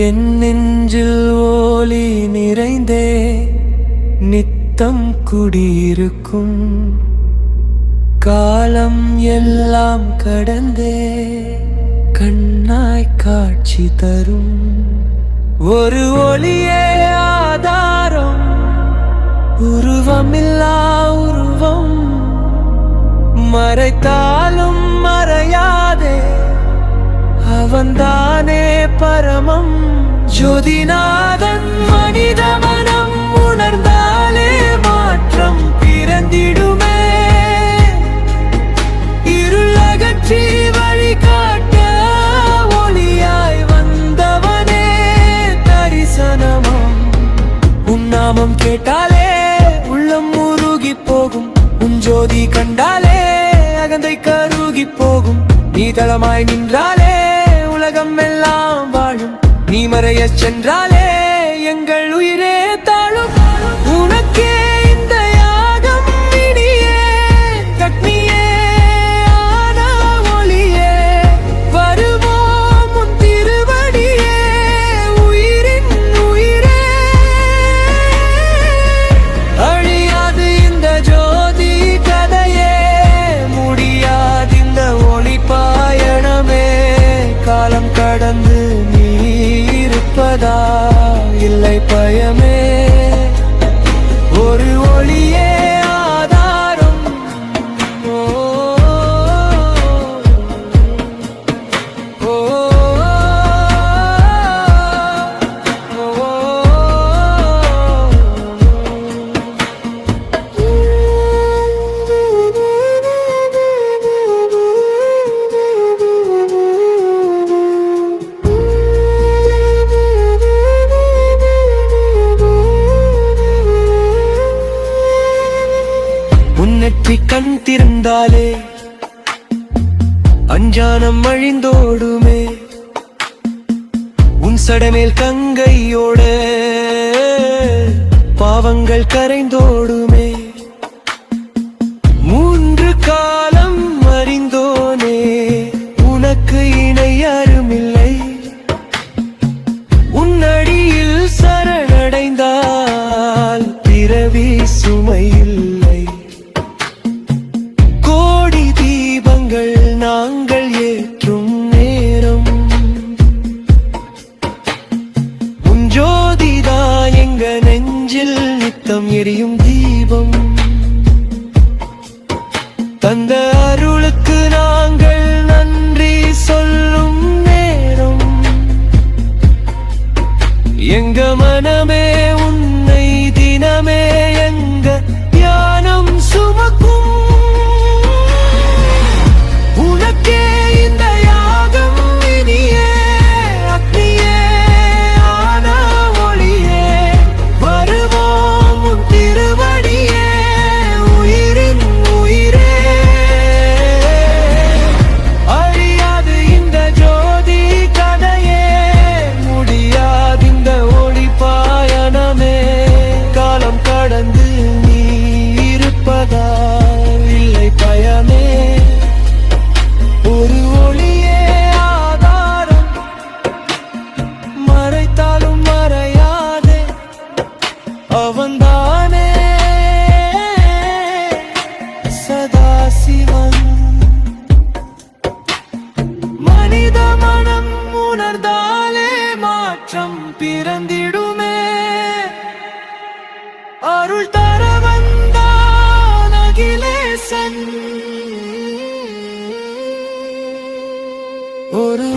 என் நெஞ்சில் ஒளி நிறைந்தே நித்தம் குடியிருக்கும் காலம் எல்லாம் கடந்தே கண்ணாய் காட்சி தரும் ஒரு ஒளியே ஆதாரம் உருவமில்லா உருவம் மறைத்தாலும் மறையாதே அவன்தானே பரமம் ஜோதிநாதன் மனித மனம் உணர்ந்தாலே மாற்றம் பிறந்திடுமே இருளகற்றி வழிகாட்ட ஒளியாய் வந்தவனே தரிசனமாம் உன் நாமம் கேட்டாலே உள்ளம் உருகி போகும் உன் ஜோதி கண்டாலே அகந்தை கருகி போகும் நீ தளமாய் நின்றாலே உலகம் எல்லாம் வாழும் நீ மறையச் சென்றாலே எங்கள் உயிரே தாழும் உனக்கே இந்த யாகம் இனியே கட்னியே ஆனா ஒளியே வருவோம் உன் திருவடியே உயிரின் உயிரே அழியாது இந்த ஜோதி கதையே முடியாது இந்த ஒளி பயணமே காலம் கடந்து நீ இருப்பதா இல்லை பயமே ஒரு ஒளியே ஆதாரம் ஓ, ஓ, உன்னெற்றி கண் திறந்தாலே அஞ்ஞானம் அழிந்தோடுமே உன் சடமேல் கங்கையோட பாவங்கள் கரைந்தோடுமே மூன்று காலம் அறிந்தோனே உனக்கு இணை யாருமில்லை உன்னடியில் சரணடைந்தால் பிறவி சுமையில்லை கோடி தீபங்கள் நாங்கள் ஏற்றும் நேரம் உன் ஜோதிதா எங்க நெஞ்சில் நித்தம் எரியும் தீபம் தந்த அருளுக்கு நாங்கள் நன்றி சொல்லும் நேரம் எங்க மனமே உன்னை தினமே எங்க தியானம் சுமக்கும் உனக்கே இந்த யாகம் இனியே அக்னியே ஆனா ஒளியே வருவோம் உன் திருவடியே உயிரின் உயிரே அழியாது இந்த ஜோதி கதையே முடியாது இந்த ஒளி பயணமே காலம் கடந்து நீ இருப்பதா இல்லை பயமே ஒரு ஒளியே ஆதாரம் மறைத்தாலும் மறையாதே அவன்தானே சதாசிவன் மனித மனம் உணர்ந்தாலே மாற்றம் பிறந்திடுமே அருள் தர வந்தான் அகிலேசன் ஒரு